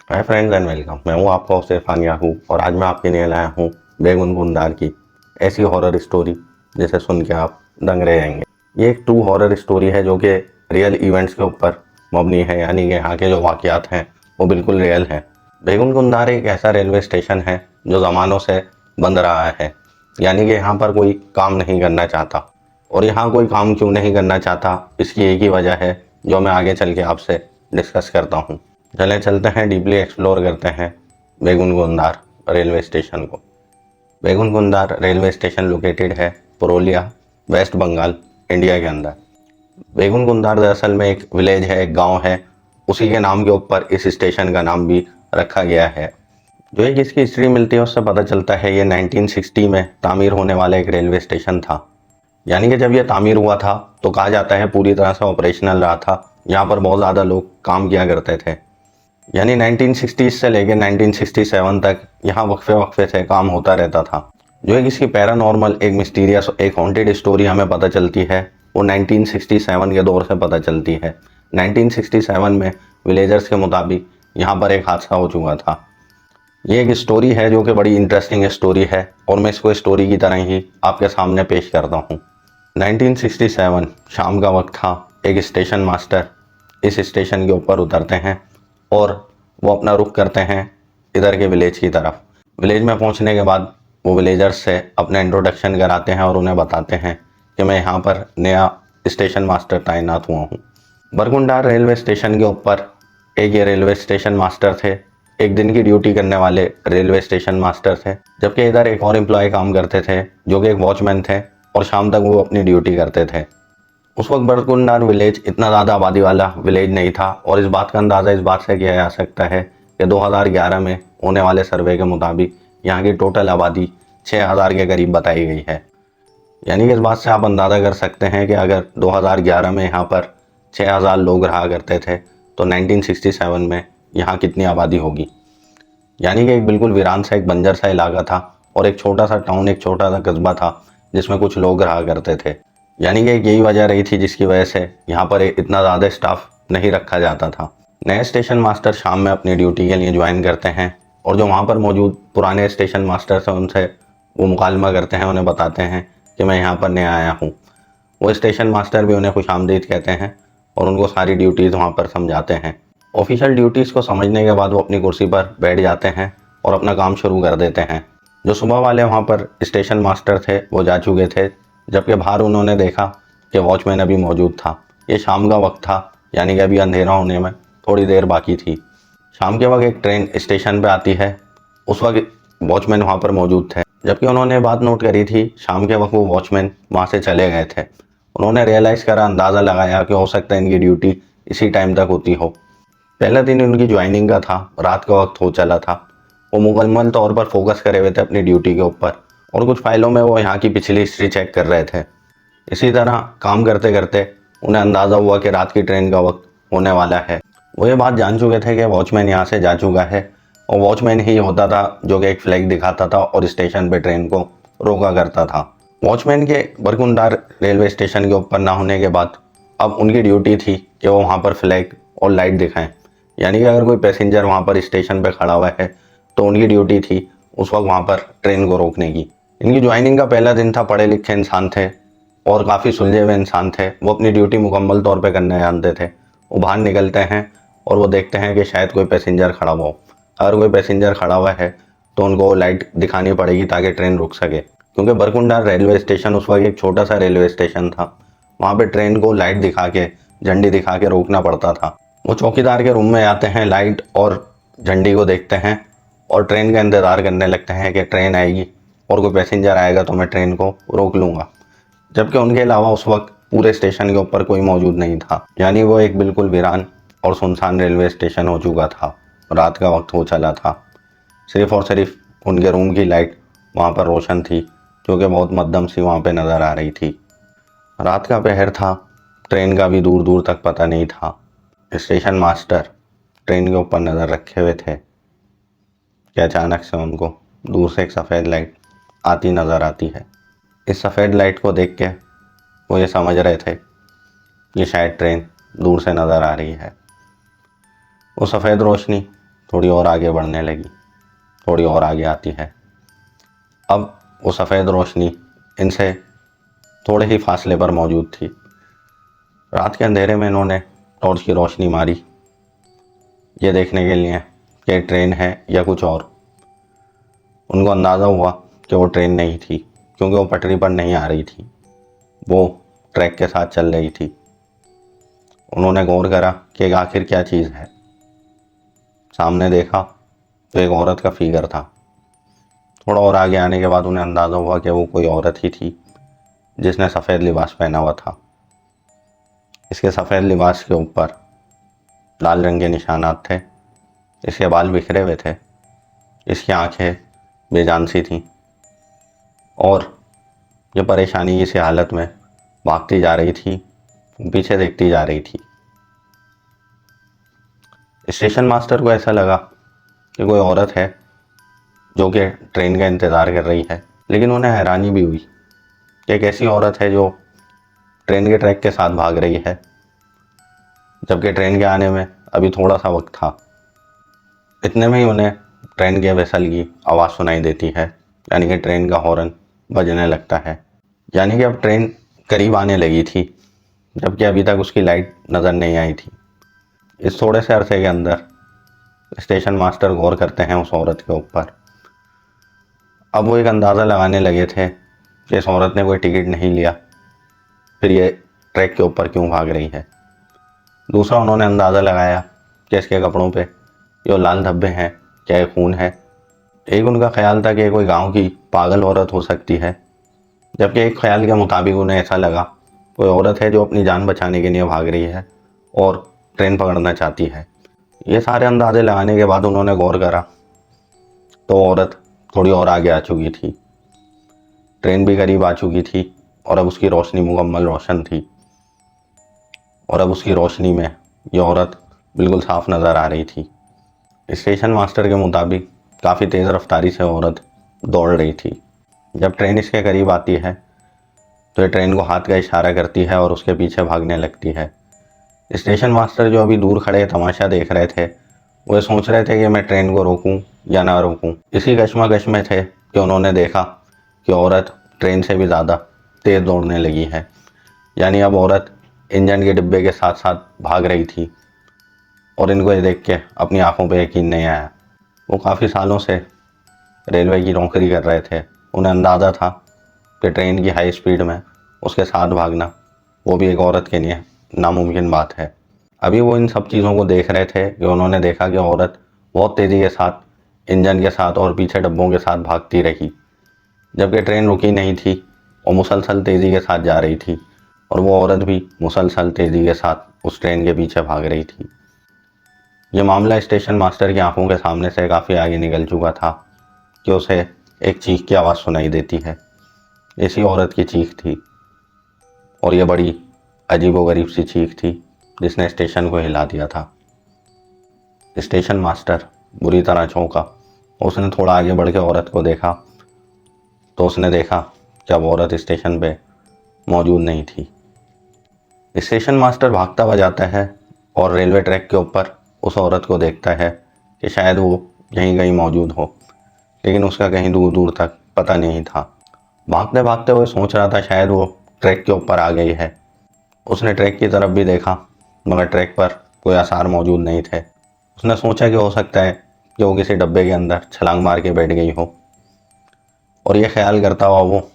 Hi friends and welcome. मैं हूँ आपका होस्ट इरफान याकूब और आज मैं आपके लिए लाया हूँ बेगुनगुनदार की ऐसी हॉरर स्टोरी जिसे सुन के आप दंग रह जाएंगे। ये एक ट्रू हॉरर स्टोरी है जो कि रियल इवेंट्स के ऊपर मबनी है, यानी कि यहाँ के जो वाक़यात हैं वो बिल्कुल रियल हैं। बेगुनगुनदार एक ऐसा रेलवे स्टेशन है जो ज़मानों से बंद रहा है, यानी कि यहाँ पर कोई काम नहीं करना चाहता। और यहाँ कोई काम क्यों नहीं करना चाहता, इसकी एक ही वजह है जो मैं आगे चल के आपसे डिस्कस करता हूँ। चले चलते हैं, डीपली एक्सप्लोर करते हैं बेगुनगुनदार रेलवे स्टेशन को। बेगुनगुनदार रेलवे स्टेशन लोकेटेड है पुरुलिया, वेस्ट बंगाल, इंडिया के अंदर। बेगुनगुनदार दरअसल में एक विलेज है, एक गांव है। उसी के नाम के ऊपर इस स्टेशन का नाम भी रखा गया है। जो एक इसकी हिस्ट्री मिलती है उससे पता चलता है ये 1960 में तामीर होने वाला एक रेलवे स्टेशन था। यानी कि जब ये तामीर हुआ था तो कहा जाता है पूरी तरह से ऑपरेशनल रहा था। यहाँ पर बहुत ज़्यादा लोग काम किया करते थे। यानी 1960 से लेकर 1967 तक यहाँ वक्फे वक्फे से काम होता रहता था। जो एक इसकी पैरानॉर्मल, एक मिस्टीरियस, एक हॉन्टेड स्टोरी हमें पता चलती है वो 1967 के दौर से पता चलती है। 1967 में विलेजर्स के मुताबिक यहाँ पर एक हादसा हो चुका था। ये एक स्टोरी है जो कि बड़ी इंटरेस्टिंग स्टोरी है और मैं इसको स्टोरी की तरह ही आपके सामने पेश करता हूँ। 1967 शाम का वक्त था। एक स्टेशन मास्टर इस स्टेशन के ऊपर उतरते हैं और वो अपना रुख करते हैं इधर के विलेज की तरफ। विलेज में पहुंचने के बाद वो विलेजर्स से अपना इंट्रोडक्शन कराते हैं और उन्हें बताते हैं कि मैं यहाँ पर नया स्टेशन मास्टर तैनात हुआ हूँ। बरगुंडार रेलवे स्टेशन के ऊपर एक ये रेलवे स्टेशन मास्टर थे, एक दिन की ड्यूटी करने वाले रेलवे स्टेशन मास्टर थे। जबकि इधर एक और एम्प्लॉय काम करते थे जो कि एक वॉचमैन थे और शाम तक वो अपनी ड्यूटी करते थे। उस वक्त बरगुंडार विलेज इतना ज़्यादा आबादी वाला विलेज नहीं था और इस बात का अंदाज़ा इस बात से किया जा सकता है कि 2011 में होने वाले सर्वे के मुताबिक यहाँ की टोटल आबादी 6000 के करीब बताई गई है। यानी कि इस बात से आप अंदाज़ा कर सकते हैं कि अगर 2011 में यहाँ पर 6000 लोग रहा करते थे तो 1967 में यहाँ कितनी आबादी होगी। यानी कि एक बिल्कुल वीरान सा, एक बंजर सा इलाका था और एक छोटा सा टाउन, एक छोटा सा कस्बा था जिसमें कुछ लोग रहा करते थे। यानी कि यही वजह रही थी जिसकी वजह से यहाँ पर इतना ज़्यादा स्टाफ नहीं रखा जाता था। नए स्टेशन मास्टर शाम में अपनी ड्यूटी के लिए ज्वाइन करते हैं और जो वहाँ पर मौजूद पुराने स्टेशन मास्टर्स हैं उनसे वो मुकालमा करते हैं, उन्हें बताते हैं कि मैं यहाँ पर नया आया हूँ। वो स्टेशन मास्टर भी उन्हें खुशामदीद कहते हैं और उनको सारी ड्यूटीज़ वहाँ पर समझाते हैं। ऑफिशियल ड्यूटीज़ को समझने के बाद वो अपनी कुर्सी पर बैठ जाते हैं और अपना काम शुरू कर देते हैं। जो सुबह वाले वहाँ पर स्टेशन मास्टर थे वो जा चुके थे, जबकि बाहर उन्होंने देखा कि वॉचमैन अभी मौजूद था। ये शाम का वक्त था, यानी कि अभी अंधेरा होने में थोड़ी देर बाकी थी। शाम के वक्त एक ट्रेन स्टेशन पे आती है। उस वक्त वॉचमैन वहाँ पर मौजूद थे, जबकि उन्होंने बात नोट करी थी शाम के वक्त वो वॉचमैन वहाँ से चले गए थे। उन्होंने रियलाइज़ करा, अंदाज़ा लगाया कि हो सकता है इनकी ड्यूटी इसी टाइम तक होती हो। पहला दिन उनकी ज्वाइनिंग का था, रात का वक्त हो चला था। वो मुकम्मल तौर पर फोकस करे हुए थे अपनी ड्यूटी के ऊपर और कुछ फाइलों में वो यहाँ की पिछली हिस्ट्री चेक कर रहे थे। इसी तरह काम करते करते उन्हें अंदाज़ा हुआ कि रात की ट्रेन का वक्त होने वाला है। वो ये बात जान चुके थे कि वॉचमैन यहाँ से जा चुका है और वॉचमैन ही होता था जो कि एक फ्लैग दिखाता था और स्टेशन पे ट्रेन को रोका करता था। वॉचमैन के बरगुंडार रेलवे स्टेशन के ऊपर ना होने के बाद अब उनकी ड्यूटी थी कि वो वहाँ पर फ्लैग और लाइट दिखाएं। यानी कि अगर कोई पैसेंजर वहाँ पर स्टेशन पे खड़ा हुआ है तो उनकी ड्यूटी थी उस वक्त वहाँ पर ट्रेन को रोकने की। इनकी ज्वाइनिंग का पहला दिन था। पढ़े लिखे इंसान थे और काफ़ी सुलझे हुए इंसान थे। वो अपनी ड्यूटी मुकम्मल तौर पे करना जानते थे। वो बाहर निकलते हैं और वो देखते हैं कि शायद कोई पैसेंजर खड़ा हुआ हो। अगर कोई पैसेंजर खड़ा हुआ है तो उनको लाइट दिखानी पड़ेगी ताकि ट्रेन रुक सके, क्योंकि बरकुंडा रेलवे स्टेशन उस वक्त एक छोटा सा रेलवे स्टेशन था। वहाँ पर ट्रेन को लाइट दिखा के, झंडी दिखा के रोकना पड़ता था। वो चौकीदार के रूम में आते हैं, लाइट और झंडी को देखते हैं और ट्रेन का इंतज़ार करने लगते हैं कि ट्रेन आएगी और कोई पैसेंजर आएगा तो मैं ट्रेन को रोक लूँगा। जबकि उनके अलावा उस वक्त पूरे स्टेशन के ऊपर कोई मौजूद नहीं था। यानी वो एक बिल्कुल वीरान और सुनसान रेलवे स्टेशन हो चुका था। रात का वक्त हो चला था। सिर्फ और सिर्फ उनके रूम की लाइट वहाँ पर रोशन थी, जो कि बहुत मध्यम सी वहाँ पे नज़र आ रही थी। रात का पहर था, ट्रेन का भी दूर दूर तक पता नहीं था। स्टेशन मास्टर ट्रेन के ऊपर नज़र रखे हुए थे कि अचानक से उनको दूर से एक सफ़ेद लाइट आती नज़र आती है। इस सफ़ेद लाइट को देख के वो ये समझ रहे थे कि शायद ट्रेन दूर से नज़र आ रही है। वो सफ़ेद रोशनी थोड़ी और आगे बढ़ने लगी, थोड़ी और आगे आती है। अब वो सफ़ेद रोशनी इनसे थोड़े ही फासले पर मौजूद थी। रात के अंधेरे में इन्होंने टॉर्च की रोशनी मारी, ये देखने के लिए कि ट्रेन है या कुछ और। उनको अंदाज़ा हुआ कि वो ट्रेन नहीं थी, क्योंकि वो पटरी पर नहीं आ रही थी, वो ट्रैक के साथ चल रही थी। उन्होंने गौर करा कि आखिर क्या चीज़ है। सामने देखा तो एक औरत का फिगर था। थोड़ा और आगे आने के बाद उन्हें अंदाज़ा हुआ कि वो कोई औरत ही थी जिसने सफ़ेद लिबास पहना हुआ था। इसके सफ़ेद लिबास के ऊपर लाल रंग के निशानात थे, इसके बाल बिखरे हुए थे, इसकी आंखें बेजान सी थीं और ये परेशानी की सी हालत में भागती जा रही थी, पीछे देखती जा रही थी। स्टेशन मास्टर को ऐसा लगा कि कोई औरत है जो कि ट्रेन का इंतज़ार कर रही है, लेकिन उन्हें हैरानी भी हुई कि एक ऐसी औरत है जो ट्रेन के ट्रैक के साथ भाग रही है, जबकि ट्रेन के आने में अभी थोड़ा सा वक्त था। इतने में ही उन्हें ट्रेन के व्हीसल की आवाज़ सुनाई देती है, यानी कि ट्रेन का हॉर्न बजने लगता है। यानी कि अब ट्रेन करीब आने लगी थी, जबकि अभी तक उसकी लाइट नज़र नहीं आई थी। इस थोड़े से अरसे के अंदर स्टेशन मास्टर गौर करते हैं उस औरत के ऊपर। अब वो एक अंदाज़ा लगाने लगे थे कि इस औरत ने कोई टिकट नहीं लिया, फिर ये ट्रैक के ऊपर क्यों भाग रही है। दूसरा, उन्होंने अंदाज़ा लगाया कि इसके कपड़ों पे जो लाल धब्बे हैं, क्या ये खून है। एक उनका ख्याल था कि ये कोई गांव की पागल औरत हो सकती है, जबकि एक ख्याल के मुताबिक उन्हें ऐसा लगा कोई औरत है जो अपनी जान बचाने के लिए भाग रही है और ट्रेन पकड़ना चाहती है। ये सारे अंदाजे लगाने के बाद उन्होंने गौर करा तो औरत थोड़ी और आगे आ चुकी थी, ट्रेन भी करीब आ चुकी थी और अब उसकी रोशनी मुकम्मल रोशन थी और अब उसकी रोशनी में ये औरत बिल्कुल साफ नज़र आ रही थी। स्टेशन मास्टर के मुताबिक काफ़ी तेज़ रफ्तारी से औरत दौड़ रही थी। जब ट्रेन इसके करीब आती है तो ये ट्रेन को हाथ का इशारा करती है और उसके पीछे भागने लगती है। स्टेशन मास्टर जो अभी दूर खड़े तमाशा देख रहे थे, वो सोच रहे थे कि मैं ट्रेन को रोकूं या ना रोकूं। इसी कश्मकश में थे कि उन्होंने देखा कि औरत ट्रेन से भी ज़्यादा तेज़ दौड़ने लगी है। यानी अब औरत इंजन के डिब्बे के साथ साथ भाग रही थी और इनको ये देख के अपनी आंखों पे यकीन नहीं आया। वो काफ़ी सालों से रेलवे की नौकरी कर रहे थे, उन्हें अंदाज़ा था कि ट्रेन की हाई स्पीड में उसके साथ भागना वो भी एक औरत के लिए नामुमकिन बात है। अभी वो इन सब चीज़ों को देख रहे थे कि उन्होंने देखा कि औरत बहुत तेज़ी के साथ इंजन के साथ और पीछे डब्बों के साथ भागती रही, जबकि ट्रेन रुकी नहीं थी और मुसलसल तेज़ी के साथ जा रही थी और वो औरत भी मुसलसल तेज़ी के साथ उस ट्रेन के पीछे भाग रही थी। ये मामला स्टेशन मास्टर की आंखों के सामने से काफ़ी आगे निकल चुका था कि उसे एक चीख की आवाज़ सुनाई देती है। इसी औरत की चीख थी और ये बड़ी अजीबोगरीब सी चीख थी जिसने स्टेशन को हिला दिया था। स्टेशन मास्टर बुरी तरह चौंका। उसने थोड़ा आगे बढ़ के औरत को देखा तो उसने देखा कि अब औरत स्टेशन पे मौजूद नहीं थी। स्टेशन मास्टर भागता हुआ जाता है और रेलवे ट्रैक के ऊपर उस औरत को देखता है कि शायद वो यहीं कहीं मौजूद हो, लेकिन उसका कहीं दूर दूर तक पता नहीं था। भागते भागते वो सोच रहा था शायद वो ट्रैक के ऊपर आ गई है। उसने ट्रैक की तरफ भी देखा, मगर ट्रैक पर कोई आसार मौजूद नहीं थे। उसने सोचा कि हो सकता है कि वो किसी डब्बे के अंदर छलांग मार के बैठ गई हो, और ये ख्याल करता हुआ वो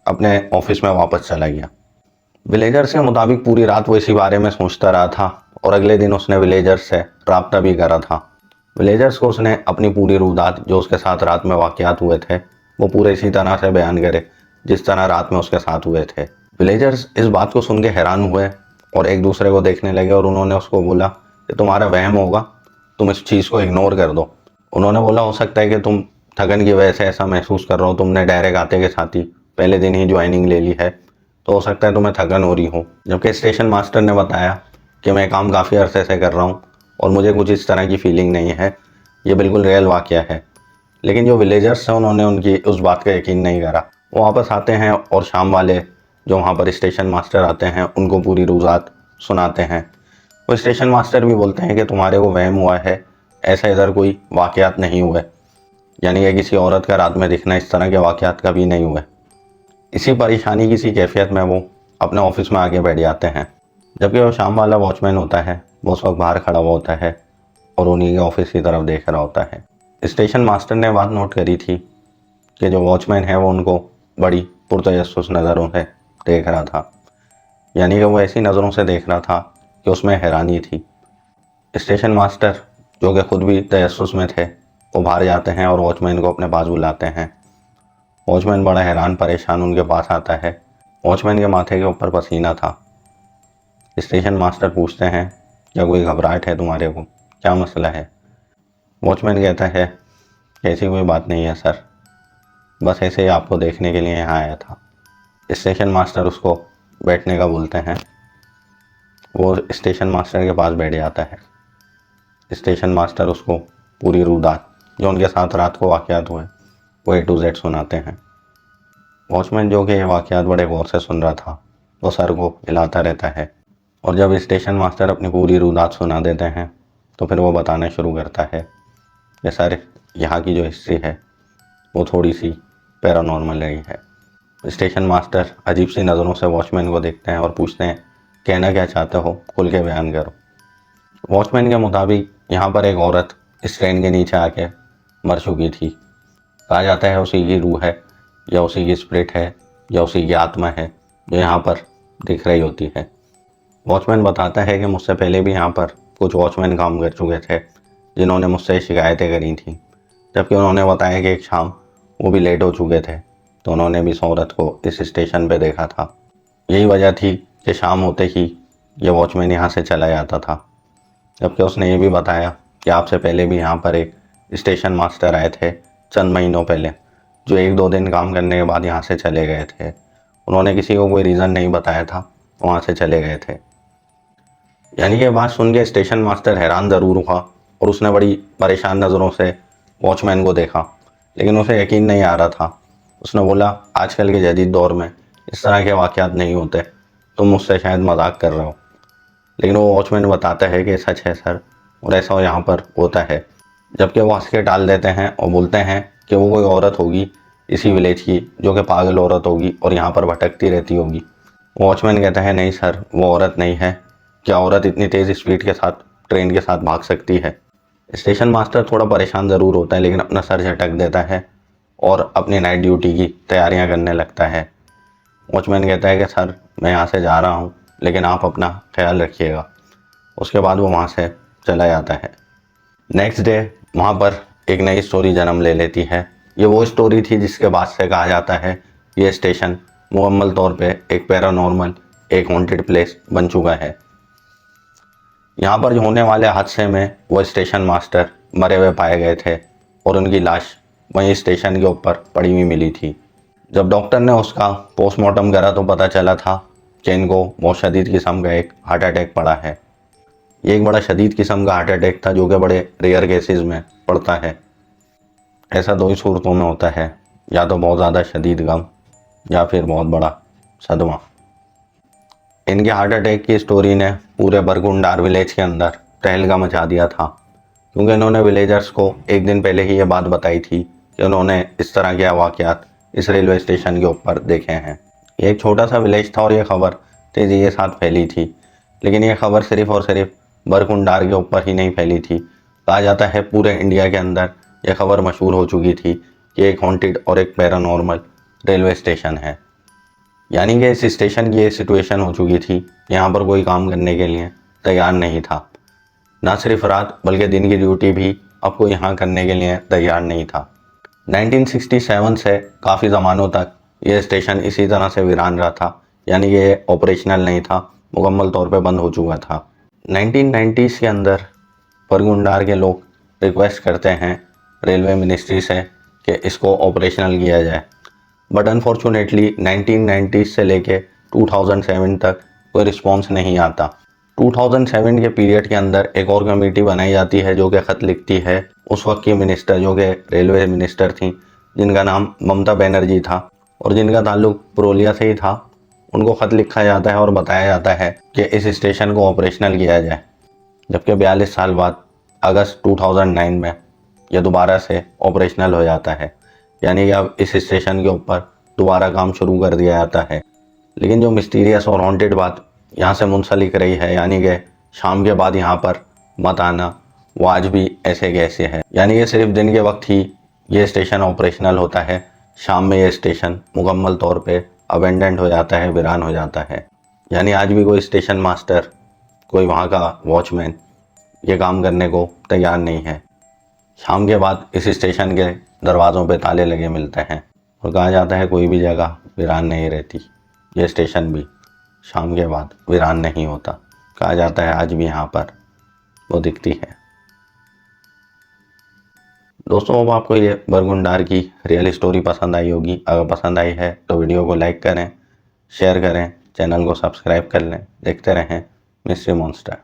अपने ऑफिस में वापस चला गया। विलेजर्स के मुताबिक पूरी रात वो इसी बारे में सोचता रहा था और अगले दिन उसने विलेजर्स से रब्ता भी करा था। विलेजर्स को उसने अपनी पूरी रुदात जो उसके साथ रात में वाक़यात हुए थे वो पूरे इसी तरह से बयान करे जिस तरह रात में उसके साथ हुए थे। विलेजर्स इस बात को सुन के हैरान हुए और एक दूसरे को देखने लगे और उन्होंने उसको बोला कि तुम्हारा वहम होगा, तुम इस चीज़ को इग्नोर कर दो। उन्होंने बोला हो सकता है कि तुम थकन की वजह से ऐसा महसूस कर रहे हो, तुमने डायरेक्ट आते के साथ ही पहले दिन ही ज्वाइनिंग ले ली है, तो हो सकता है तुम्हें थकन हो रही हो। जबकि स्टेशन मास्टर ने बताया कि मैं काम काफ़ी अरसे से कर रहा हूँ और मुझे कुछ इस तरह की फीलिंग नहीं है, ये बिल्कुल रियल वाक़या है। लेकिन जो विलेजर्स हैं उन्होंने उनकी उस बात का यकीन नहीं करा। वो वापस आते हैं और शाम वाले जो वहाँ पर स्टेशन मास्टर आते हैं उनको पूरी रुज़ात सुनाते हैं। वो स्टेशन मास्टर भी बोलते हैं कि तुम्हारे को वहम हुआ है ऐसा इधर कोई वाक़यात नहीं हुए, यानी कि किसी औरत का रात में दिखना, इस तरह के वाक़यात कभी नहीं हुए। इसी परेशानी की सी कैफियत में वो अपने ऑफिस में आगे बैठ जाते हैं। जबकि वो शाम वाला वॉचमैन होता है, वो उस वक्त बाहर खड़ा हुआ होता है और उन्हीं के ऑफिस की तरफ देख रहा होता है। स्टेशन मास्टर ने बात नोट करी थी कि जो वॉचमैन है वो उनको बड़ी पुरतजस्सुस नज़रों से देख रहा था, यानी कि वो ऐसी नज़रों से देख रहा था कि उसमें हैरानी थी। स्टेशन मास्टर, जो कि खुद भी तजस्सुस में थे, वो बाहर जाते हैं और वॉचमैन को अपने पास बुलाते हैं। वॉचमैन बड़ा हैरान परेशान उनके पास आता है। वॉचमैन के माथे के ऊपर पसीना था। स्टेशन मास्टर पूछते हैं, क्या कोई घबराहट है तुम्हारे को, क्या मसला है? वॉचमैन कहता है, ऐसी कोई बात नहीं है सर, बस ऐसे ही आपको देखने के लिए यहाँ आया था। स्टेशन मास्टर उसको बैठने का बोलते हैं। वो स्टेशन मास्टर के पास बैठ जाता है। स्टेशन मास्टर उसको पूरी रुदात जो उनके साथ रात को वाक़यात हुए वो A to Z सुनाते हैं। वॉचमैन, जो कि ये वाक़यात बड़े गौर से सुन रहा था, वो सर को हिलाता रहता है। और जब स्टेशन मास्टर अपनी पूरी रुदात सुना देते हैं तो फिर वो बताना शुरू करता है कि सर, यहाँ की जो हिस्ट्री है वो थोड़ी सी पैरानॉर्मल रही है। स्टेशन मास्टर अजीब सी नज़रों से वॉचमैन को देखते हैं और पूछते हैं, कहना क्या चाहते हो, खुल के बयान करो। वॉचमैन के मुताबिक यहाँ पर एक औरत इस ट्रेन के नीचे आके मर चुकी थी। कहा जाता है उसी की रूह है, या उसी की स्पिरिट है, या उसी की आत्मा है जो यहाँ पर दिख रही होती है। वॉचमैन बताता है कि मुझसे पहले भी यहाँ पर कुछ वॉचमैन काम कर चुके थे जिन्होंने मुझसे शिकायतें करी थी, जबकि उन्होंने बताया कि एक शाम वो भी लेट हो चुके थे तो उन्होंने भी इस औरत को इस स्टेशन पे देखा था। यही वजह थी कि शाम होते ही ये वॉचमैन यहाँ से चला जाता था। जबकि उसने ये भी बताया कि आपसे पहले भी यहाँ पर एक स्टेशन मास्टर आए थे चंद महीनों पहले, जो 1-2 दिन काम करने के बाद यहाँ से चले गए थे। उन्होंने किसी को कोई रीज़न नहीं बताया था, वहाँ से चले गए थे। यानी कि बात सुन के स्टेशन मास्टर हैरान ज़रूर हुआ और उसने बड़ी परेशान नज़रों से वॉचमैन को देखा, लेकिन उसे यकीन नहीं आ रहा था। उसने बोला, आजकल के जदीद दौर में इस तरह के वाक़यात नहीं होते, तुम मुझसे शायद मजाक कर रहे हो। लेकिन वो वॉचमैन बताता है कि सच है सर, और ऐसा यहाँ पर होता है। जबकि वो हंस के टाल देते हैं और बोलते हैं कि वो कोई औरत होगी इसी विलेज की, जो कि पागल औरत होगी और यहाँ पर भटकती रहती होगी। वॉचमैन कहता है, नहीं सर, वो औरत नहीं है। क्या औरत इतनी तेज़ स्पीड के साथ ट्रेन के साथ भाग सकती है? स्टेशन मास्टर थोड़ा परेशान ज़रूर होता है, लेकिन अपना सर झटक देता है और अपनी नाइट ड्यूटी की तैयारियां करने लगता है। वॉचमैन कहता है कि सर, मैं यहाँ से जा रहा हूँ, लेकिन आप अपना ख्याल रखिएगा। उसके बाद वो वहाँ से चला जाता है। नेक्स्ट डे वहाँ पर एक नई स्टोरी जन्म ले लेती है। ये वो स्टोरी थी जिसके बाद से कहा जाता है ये स्टेशन मुकम्मल तौर पे एक पैरानॉर्मल, एक हॉन्टेड प्लेस बन चुका है। यहाँ पर जो होने वाले हादसे में वो स्टेशन मास्टर मरे हुए पाए गए थे और उनकी लाश वहीं स्टेशन के ऊपर पड़ी हुई मिली थी। जब डॉक्टर ने उसका पोस्टमार्टम करा तो पता चला था कि इनको बहुत शदीद किस्म का एक हार्ट अटैक पड़ा है। ये एक बड़ा शदीद किस्म का हार्ट अटैक था जो कि बड़े रेयर केसेस में पड़ता है। ऐसा 2 ही सूरतों में होता है, या तो बहुत ज़्यादा शदीद गम या फिर बहुत बड़ा सदमा। इनके हार्ट अटैक की स्टोरी ने पूरे बरगुंडार विलेज के अंदर तहलका मचा दिया था, क्योंकि इन्होंने विलेजर्स को एक दिन पहले ही ये बात बताई थी कि उन्होंने इस तरह के वाक़यात इस रेलवे स्टेशन के ऊपर देखे हैं। ये एक छोटा सा विलेज था और ये खबर तेज़ी के साथ फैली थी, लेकिन ये खबर सिर्फ़ और सिर्फ बरगुंडार के ऊपर ही नहीं फैली थी। कहा जाता है पूरे इंडिया के अंदर यह खबर मशहूर हो चुकी थी कि एक हॉन्टेड और एक पैरानॉर्मल रेलवे स्टेशन है। यानी कि इस स्टेशन की ये सिचुएशन हो चुकी थी, यहाँ पर कोई काम करने के लिए तैयार नहीं था। ना सिर्फ रात बल्कि दिन की ड्यूटी भी अब कोई यहाँ करने के लिए तैयार नहीं था। 1967 से काफ़ी ज़मानों तक ये स्टेशन इसी तरह से वीरान रहा था, यानी कि ये ऑपरेशनल नहीं था, मुकम्मल तौर पे बंद हो चुका था। 1990s के अंदर बरगुंडार के लोग रिक्वेस्ट करते हैं रेलवे मिनिस्ट्री से कि इसको ऑपरेशनल किया जाए, बट अनफॉर्चुनेटली 1990s से लेके 2007 तक कोई रिस्पॉन्स नहीं आता। 2007 के पीरियड के अंदर एक और कमेटी बनाई जाती है जो कि ख़त लिखती है उस वक्त की मिनिस्टर, जो कि रेलवे मिनिस्टर थी, जिनका नाम ममता बनर्जी था और जिनका ताल्लुक पुरुलिया से ही था। उनको ख़त लिखा जाता है और बताया जाता है कि इस स्टेशन को ऑपरेशनल किया जाए। जबकि 42 साल बाद अगस्त 2009 में यह दोबारा से ऑपरेशनल हो जाता है, यानी कि अब इस स्टेशन के ऊपर दोबारा काम शुरू कर दिया जाता है। लेकिन जो मिस्टीरियस और हॉन्टेड बात यहाँ से मुंसलिक रही है, यानी कि शाम के बाद यहाँ पर मत आना, वो आज भी ऐसे कैसे है। यानी कि सिर्फ दिन के वक्त ही ये स्टेशन ऑपरेशनल होता है, शाम में ये स्टेशन मुकम्मल तौर पे अबेंडेंट हो जाता है, वीरान हो जाता है। यानी आज भी कोई स्टेशन मास्टर, कोई वहाँ का वॉचमैन ये काम करने को तैयार नहीं है। शाम के बाद इस स्टेशन के दरवाज़ों पे ताले लगे मिलते हैं और कहा जाता है कोई भी जगह वीरान नहीं रहती, ये स्टेशन भी शाम के बाद वीरान नहीं होता। कहा जाता है आज भी यहाँ पर वो दिखती है। दोस्तों, अब आपको ये बरगुंडार की रियल स्टोरी पसंद आई होगी। अगर पसंद आई है तो वीडियो को लाइक करें, शेयर करें, चैनल को सब्सक्राइब कर लें। देखते रहें मिस्ट्री मॉन्स्टर।